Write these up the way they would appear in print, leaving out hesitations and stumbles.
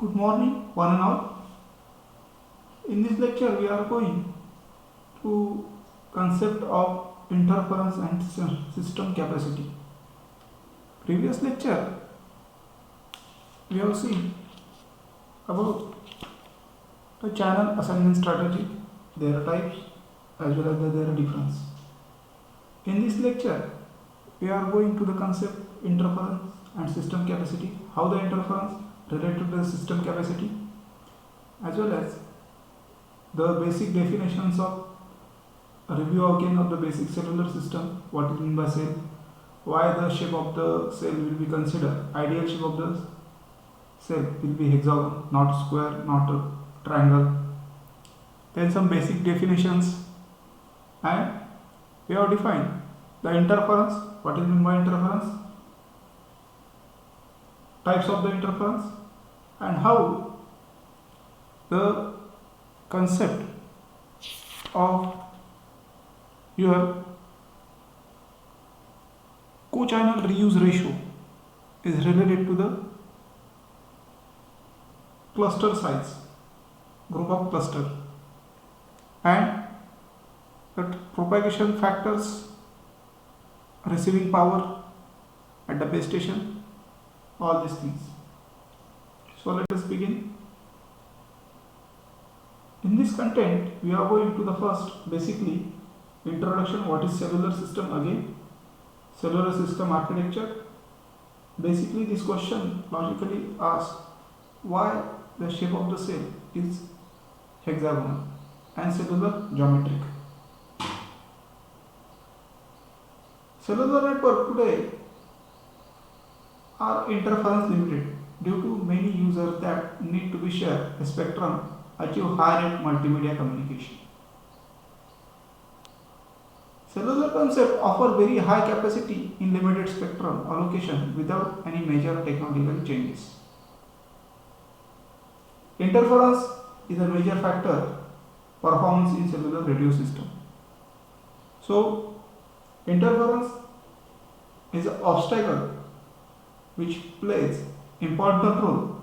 Good morning, one and all. In this lecture, we are going to concept of interference and system capacity. Previous lecture, we have seen about the channel assignment strategy, their types, as well as their difference. In this lecture, we are going to the concept interference and system capacity, how the interference related to the system capacity, as well as the basic definitions of a review again of the basic cellular system, what is meant by cell, why the shape of the cell will be considered, ideal shape of the cell will be hexagon, not square, not a triangle. Then some basic definitions, and we have defined the interference, what is meant by interference, types of the interference, and how the concept of your co-channel reuse ratio is related to the cluster size, group of cluster, and that propagation factors, receiving power at the base station, all these things. So let us begin. In this content, we are going to the first, basically, introduction, what is cellular system again, cellular system architecture. Basically, this question logically asks why the shape of the cell is hexagonal and cellular geometric. Cellular network today are interference limited due to many users that need to be shared a spectrum achieve high rate multimedia communication. Cellular concept offer very high capacity in limited spectrum allocation without any major technological changes. Interference is a major factor performance in cellular radio system. So interference is an obstacle which plays important role.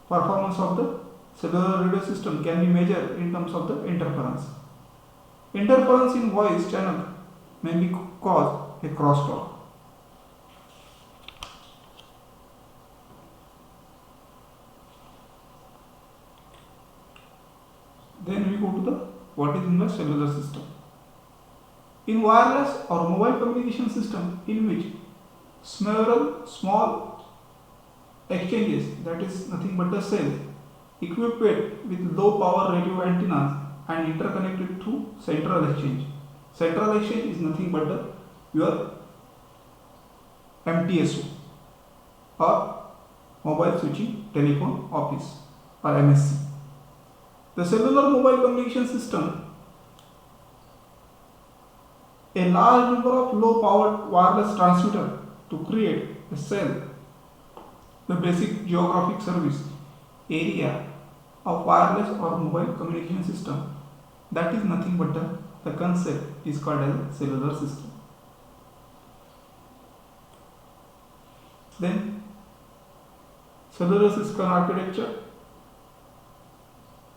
Performance of the cellular radio system can be measured in terms of the interference. Interference in voice channel may be cause a crosstalk. Then we go to the what is in the cellular system. In wireless or mobile communication system in which several small exchanges, that is nothing but the cells, equipped with low power radio antennas and interconnected through central exchange. Central exchange is nothing but your MTSO or mobile switching telephone office or MSC. The cellular mobile communication system, a large number of low powered wireless transmitter to create a cell, the basic geographic service area of wireless or mobile communication system, that is nothing but the concept is called as a cellular system. Then cellular system architecture,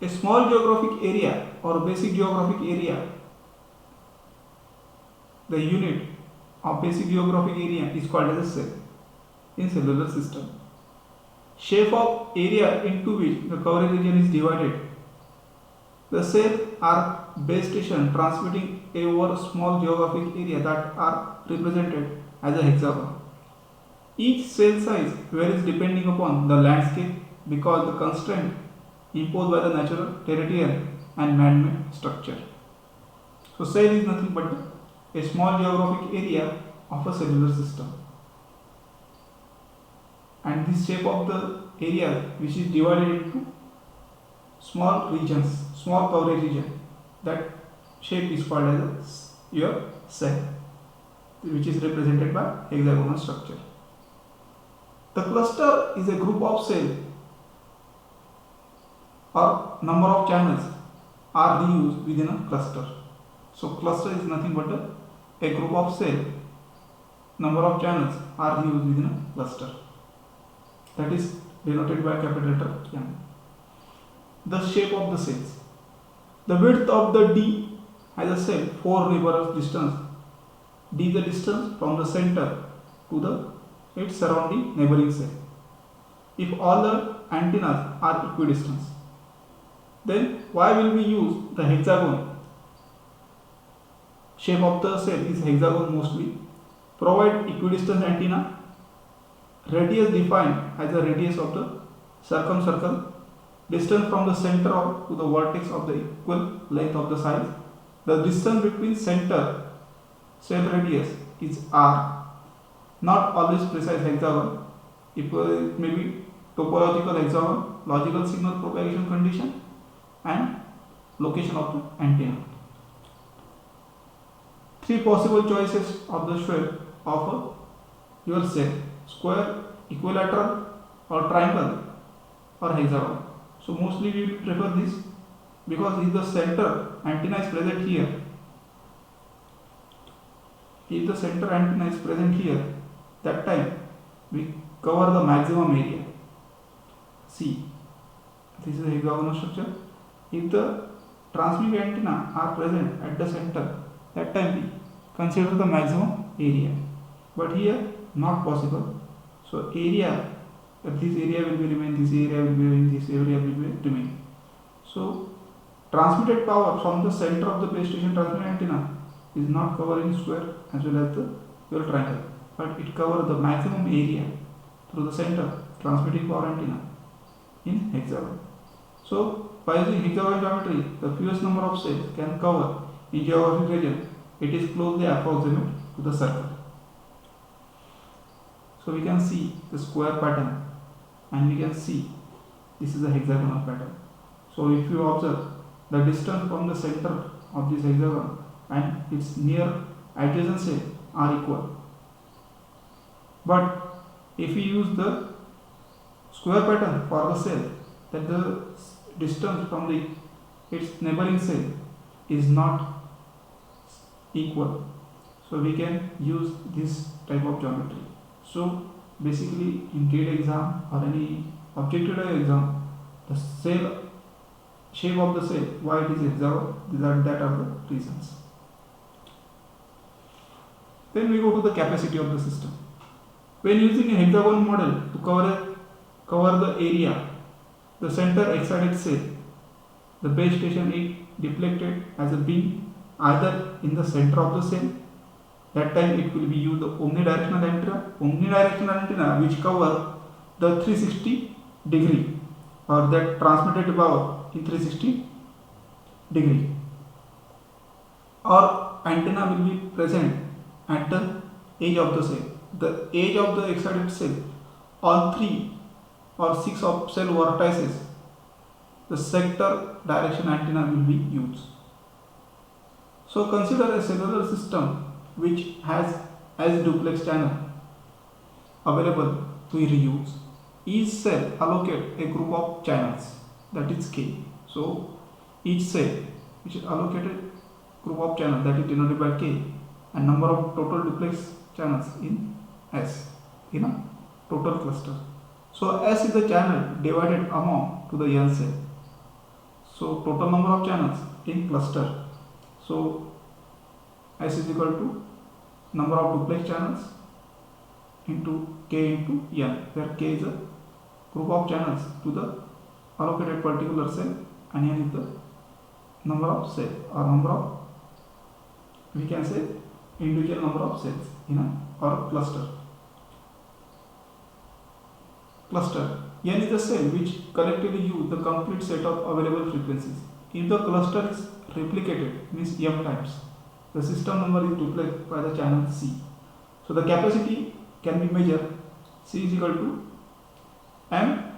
a small geographic area or basic geographic area, the unit of basic geographic area is called as a cell in cellular system. Shape of area into which the coverage region is divided. The cells are base station transmitting over a small geographic area that are represented as a hexagon. Each cell size varies depending upon the landscape because the constraint imposed by the natural, terrestrial and man-made structure. So cell is nothing but a small geographic area of a cellular system. And this shape of the area which is divided into small regions, small coverage region, that shape is called as your cell, which is represented by hexagonal structure. The cluster is a group of cells or number of channels are reused within a cluster. So cluster is nothing but a group of cells, number of channels are reused within a cluster. That is denoted by capital letter M. The shape of the cells. The width of the D has a cell 4 neighbors distance. D is the distance from the center to the its surrounding neighboring cell. If all the antennas are equidistant, then why will we use the hexagon? Shape of the cell is hexagon mostly. Provide equidistant antenna. Radius defined as the radius of the circumcircle. Distance from the center to the vertex of the equal length of the sides. The distance between center cell radius is r. Not always precise hexagon. It may be topological hexagon, logical signal propagation condition, and location of the antenna. 3 possible choices of the shape of your cell: square, equilateral, or triangle, or hexagon. So mostly we will prefer this because if the center antenna is present here, if the center antenna is present here, that time we cover the maximum area. See, this is a hexagonal structure. If the transmitting antenna are present at the center, that time we consider the maximum area. But here not possible. So area, if this area will be remain, this area will be remain, this area will be remain. So transmitted power from the center of the base station transmitting antenna is not covering square as well as the your triangle, but it covers the maximum area through the center transmitting power antenna in hexagon. So by using hexagon geometry, the fewest number of cells can cover in geographic region. It is closely approximate to the circle. So we can see the square pattern, and we can see this is a hexagonal pattern. So if you observe the distance from the center of this hexagon and its near adjacent cell are equal. But if we use the square pattern for the cell, then the distance from its neighboring cell is not equal. So we can use this type of geometry. So basically in GATE exam or any objective exam, the cell shape of the cell, why it is hexagon, that are the reasons. Then we go to the capacity of the system. When using a hexagon model to cover the area, the center excited cell, the base station is deflected as a beam either in the center of the cell. That time it will be used the omnidirectional antenna which cover the 360 degree or that transmitted power in 360 degree, or antenna will be present at the edge of the cell. The edge of the excited cell, all 3 or 6 of cell vertices, the sector direction antenna will be used. So consider a cellular system which has as duplex channel available to reuse. Each cell allocate a group of channels, that is K. So each cell which is allocated group of channels, that is denoted by K, and number of total duplex channels in S in a total cluster. So S is the channel divided among to the N cell. So total number of channels in cluster. So S is equal to number of duplex channels into K into N, where K is a group of channels to the allocated particular cell and N is the number of cells or number of, we can say, individual number of cells in a or cluster. Cluster. N is the cell which collectively use the complete set of available frequencies. If the cluster is replicated, means M times, the system number is duplicated by the channel C. So the capacity can be measured. C is equal to M,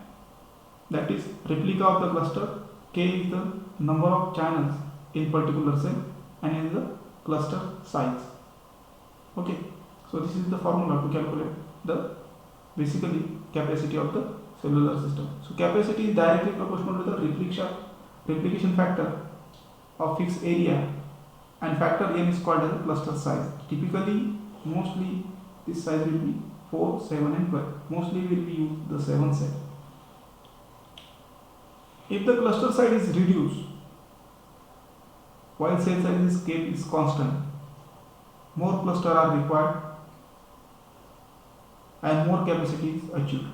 that is replica of the cluster. K is the number of channels in particular cell, and N is the cluster size. Okay, so this is the formula to calculate the basically capacity of the cellular system. So capacity is directly proportional to the replication factor of fixed area, and factor N is called as the cluster size. Typically, mostly this size will be 4, 7 and 12. Mostly will be used the 7 cell. If the cluster size is reduced while cell size is kept is constant, more clusters are required and more capacity is achieved.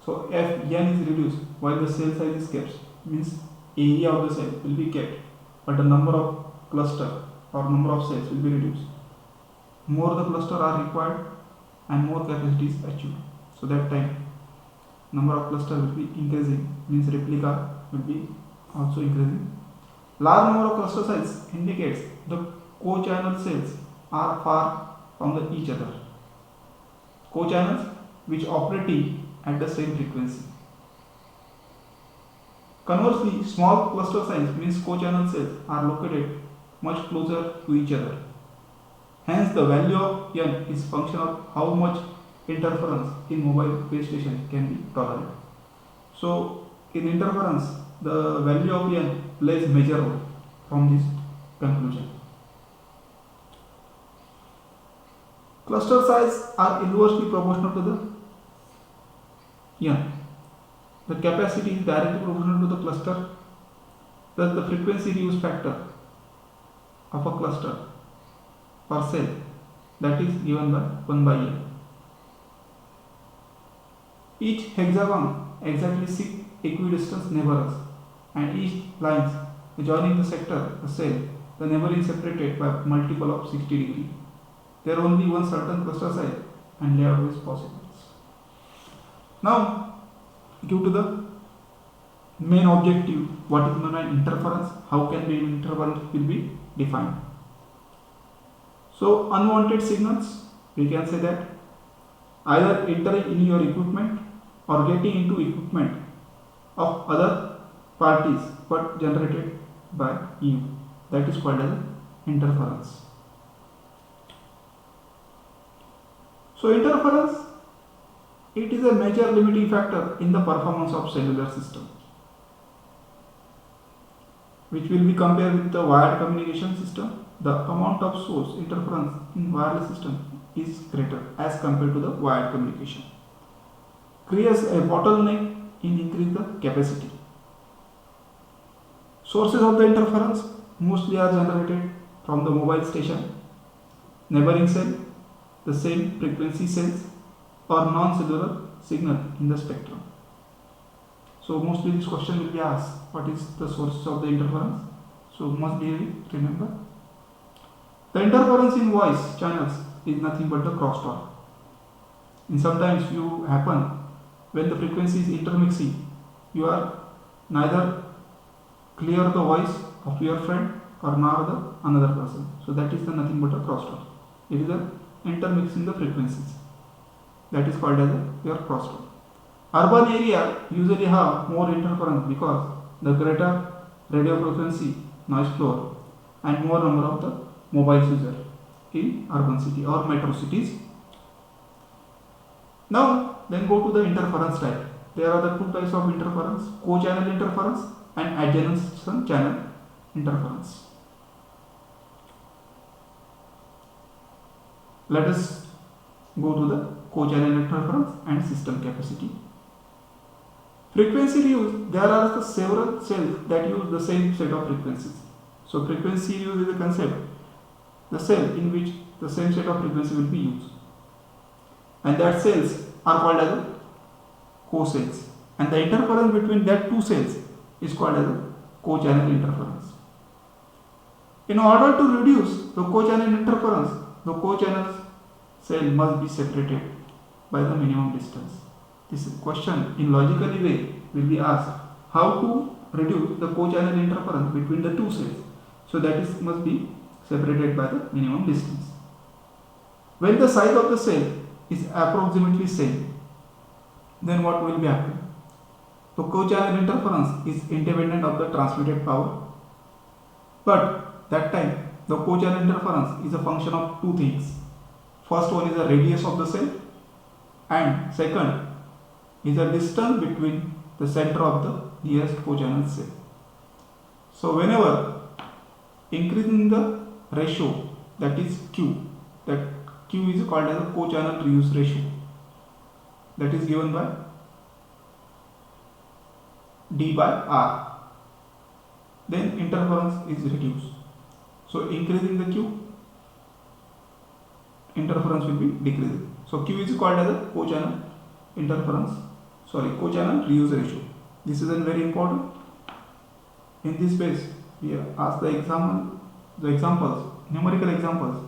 So if n is reduced while the cell size is kept, means area of the cell will be kept, but the number of cluster or number of cells will be reduced. More the cluster are required and more capacity is achieved. So that time number of cluster will be increasing, means replica will be also increasing. Large number of cluster size indicates the co-channel cells are far from each other. Co-channels which operating at the same frequency. Conversely, small cluster size means co-channel cells are located much closer to each other. Hence, the value of n is function of how much interference in mobile base station can be tolerated. So, in interference, the value of n plays major role from this conclusion. Cluster size are inversely proportional to the n. The capacity is directly proportional to the cluster. Thus, the frequency reuse factor of a cluster per cell, that is given by 1 by n. Each hexagon exactly 6 equidistant neighbors, and each lines joining the sector, the cell, the neighbor is separated by multiple of 60 degree. There only one certain cluster size and layout is possible. Now, due to the main objective, what is known as interference, how can be interference will be defined. So, unwanted signals, we can say that either entering in your equipment or getting into equipment of other parties but generated by you, that is called as interference. So, interference, it is a major limiting factor in the performance of cellular system, which will be compared with the wired communication system. The amount of source interference in wireless system is greater as compared to the wired communication. Creates a bottleneck in increase the capacity. Sources of the interference mostly are generated from the mobile station, neighboring cell, the same frequency cells, or non-cellular signal in the spectrum. So mostly this question will be asked, what is the sources of the interference? So must be remember. The interference in voice channels is nothing but the crosstalk. And sometimes you happen when the frequency is intermixing, you are neither clear the voice of your friend or nor the another person. So that is the nothing but a crosstalk. It is the intermixing the frequencies. That is called as your crosstalk. Urban area usually have more interference because the greater radio frequency noise floor and more number of the mobile users in urban city or metro cities. Now then go to the interference type. There are the two types of interference: co-channel interference and adjacent channel interference. Let us go to the co-channel interference and system capacity. Frequency reuse, there are the several cells that use the same set of frequencies. So frequency reuse is a concept, the cell in which the same set of frequency will be used, and that cells are called as co-cells, and the interference between that two cells is called as co-channel interference. In order to reduce the co-channel interference, the co-channel cell must be separated by the minimum distance. This question in logically way will be asked, how to reduce the co-channel interference between the two cells. So that is must be separated by the minimum distance. When the size of the cell is approximately same, then what will be happening? The co-channel interference is independent of the transmitted power, but that time the co-channel interference is a function of two things. First one is the radius of the cell, and second is the distance between the center of the nearest co-channel cell. So whenever increasing the ratio, that is Q, that Q is called as a co-channel reuse ratio, that is given by d by r, then interference is reduced. So increasing the Q, interference will be decreasing. So Q is called as a co-channel co-channel reuse ratio. This is very important. In this case, we ask the examples, numerical examples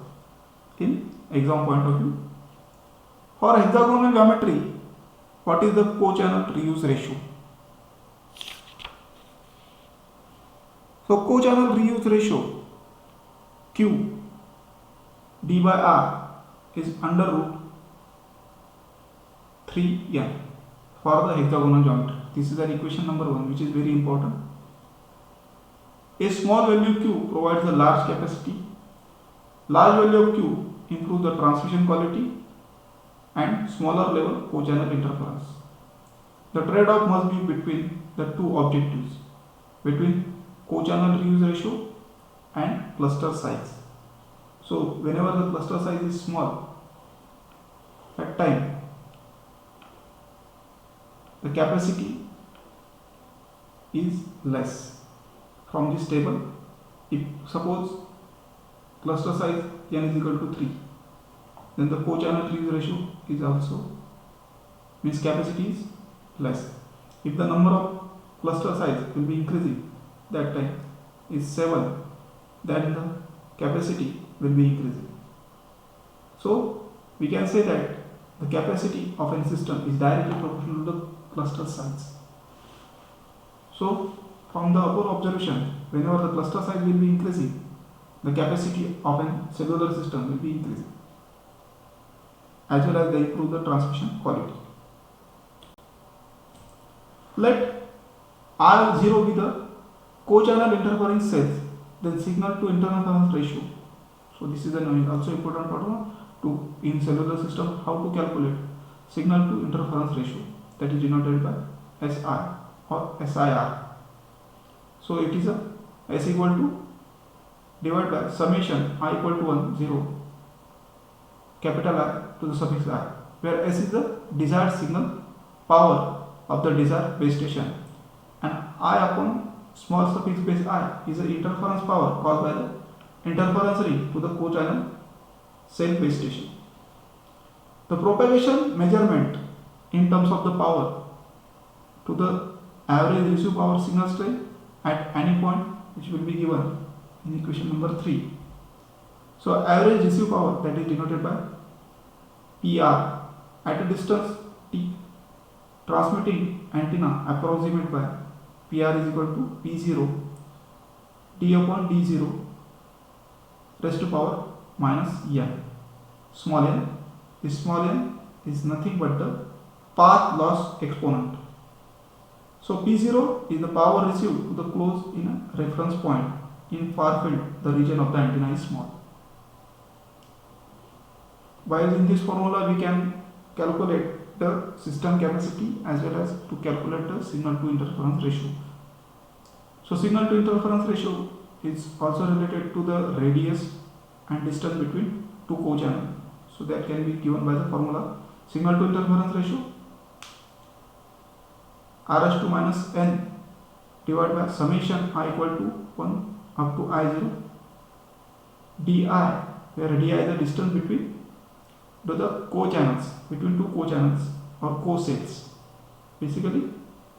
in exam point of view. For hexagonal geometry, what is the co-channel reuse ratio? So co-channel reuse ratio Q d by r is under root 3n for the hexagonal geometry. This is an equation number 1, which is very important. A small value Q provides a large capacity. Large value of Q improves the transmission quality and smaller level co-channel interference. The trade-off must be between the two objectives, between co-channel reuse ratio and cluster size. So whenever the cluster size is small, at time the capacity is less. From this table, if suppose cluster size n is equal to 3, then the co-channel reuse ratio is also means capacity is less. If the number of cluster size will be increasing, that time is 7, then the capacity will be increasing. So we can say that the capacity of a system is directly proportional to the cluster size. So from the above observation, whenever the cluster size will be increasing, the capacity of a cellular system will be increasing, as well as they improve the transmission quality. Let R0 be the co-channel interfering cells, then signal to interference ratio. So this is also important part to in cellular system, how to calculate signal to interference ratio, that is denoted by SI or SIR. So it is a S equal to divided by summation I equal to 1 0 capital I to the suffix I, where S is the desired signal power of the desired base station and I upon small suffix base I is the interference power caused by the interference ring to the co-channel cell base station. The propagation measurement in terms of the power to the average receive power signal strength at any point, which will be given in equation number 3. So average receive power, that is denoted by PR at a distance t, transmitting antenna approximate by PR is equal to P0 d upon d0 raised to power minus n. Small n. This small n is nothing but the path loss exponent. So P0 is the power received to the close in a reference point in far field. The region of the antenna is small. By using this formula, we can calculate the system capacity as well as to calculate the signal to interference ratio. So signal to interference ratio is also related to the radius and distance between two co-channels. So that can be given by the formula signal to interference ratio R(-) minus n divided by summation I equal to 1 up to I0 di, where di is the distance between the co-channels, between two co-channels or co-cells, basically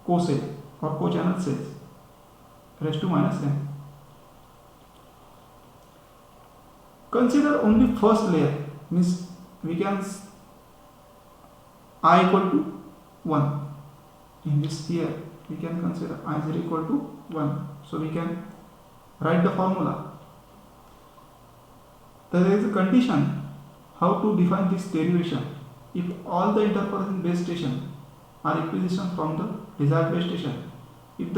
co-cell or co-channel cells, raised to minus n. Consider only first layer, means we can I equal to 1. In this here we can consider I0 equal to 1. So we can write the formula. There is a condition how to define this derivation. If all the interference base stations are equidistant from the desired base station, if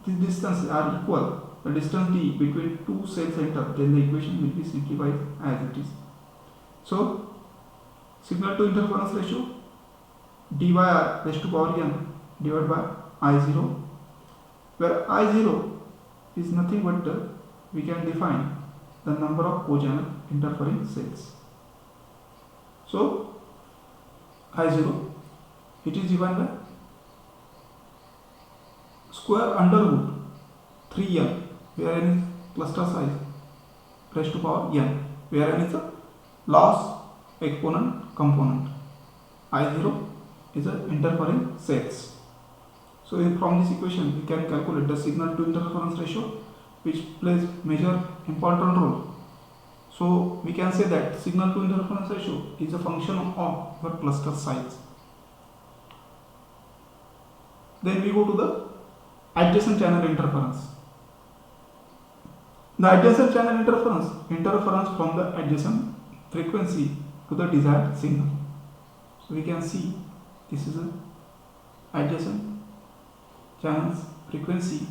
these distances are equal, the distance d between two cell centers, then the equation will be simplified as it is. So signal to interference ratio d by r raised to power n divided by I0, where I0 is nothing but we can define the number of co-channel interfering cells. So I0, it is given by square under root 3n, where n is cluster size raised to power n, where n is the loss exponent component, I0 is the interference cells. So from this equation we can calculate the signal to interference ratio, which plays major important role. So we can say that signal to interference ratio is a function of your cluster size. Then we go to the adjacent channel interference. The adjacent channel interference from the adjacent frequency to the desired signal. So we can see this is a adjacent channels frequency.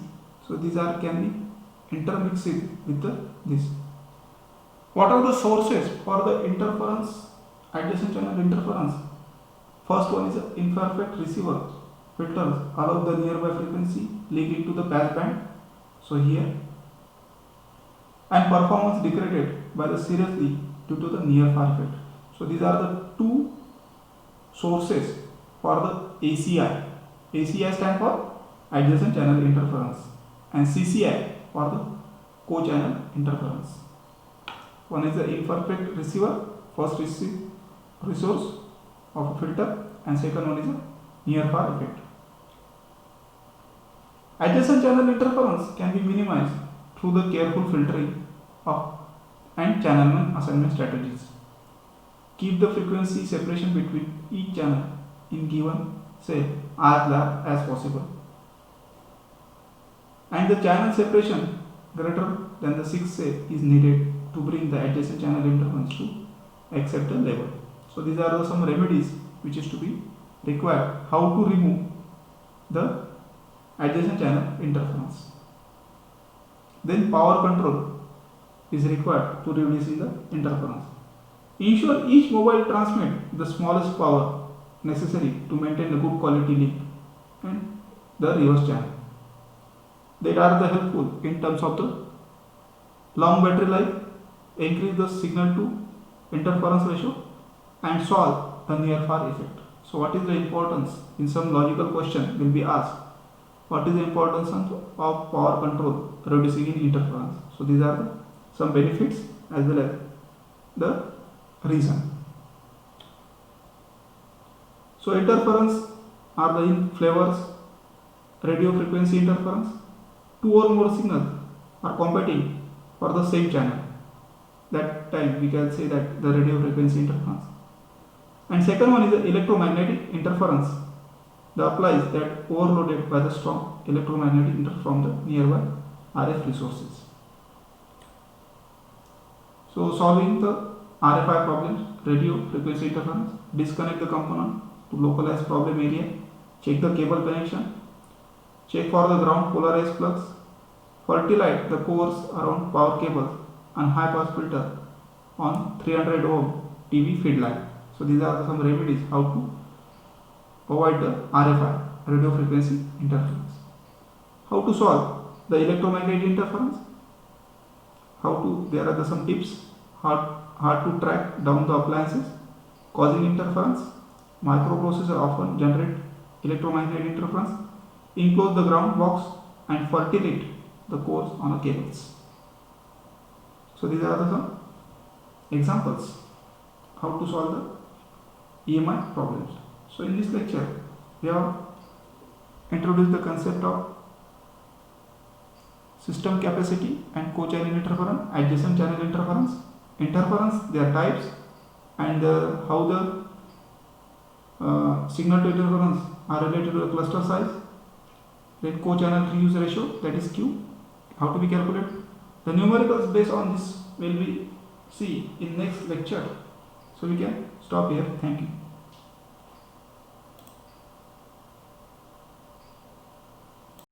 So these are can be intermixed with this. What are the sources for the interference, adjacent channel interference? First one is imperfect receiver filters allow the nearby frequency leak into the passband. So here, and performance degraded by the seriously due to the near far effect. So these are the two sources for the ACI. ACI stands for adjacent channel interference, and CCI for the co-channel interference. One is the imperfect receiver, first resource of a filter, and second one is a near far effect. Adjacent channel interference can be minimized through the careful filtering of and channelman assignment strategies. Keep the frequency separation between each channel in given say as large as possible, and the channel separation greater than the 6 say is needed to bring the adjacent channel interference to acceptable level. So these are some remedies which is to be required how to remove the adjacent channel interference. Then power control is required to reduce the interference. Ensure each mobile transmit the smallest power necessary to maintain a good quality link and the reverse channel. That are the helpful in terms of the long battery life, increase the signal to interference ratio, and solve the near far effect. So what is the importance? In some logical question will be asked, what is the importance of power control reducing in interference? So these are some benefits as well as the reason. So interference are the in flavors, radio frequency interference. Two or more signals are competing for the same channel. That time we can say that the radio frequency interference. And second one is the electromagnetic interference. The applies that overloaded by the strong electromagnetic interference from the nearby RF resources. So solving the RFI problems, radio frequency interference, disconnect the component to localize problem area, check the cable connection, check for the ground polarized flux, fertilize the cores around power cables and high pass filter on 300 ohm TV feed line. So these are some remedies how to avoid the RFI, radio frequency interference. How to solve the electromagnetic interference? There are some tips how to track down the appliances causing interference. Microprocessor often generate electromagnetic interference. Enclose the ground box and fertilate the cores on the cables. So these are some examples how to solve the EMI problems. So in this lecture we have introduced the concept of system capacity and co-channel interference, adjacent channel interference, their types, and how the signal to interference are related to the cluster size. Then co-channel reuse ratio, that is Q, how to be calculated. The numericals based on this will be see in next lecture. So we can stop here. Thank you.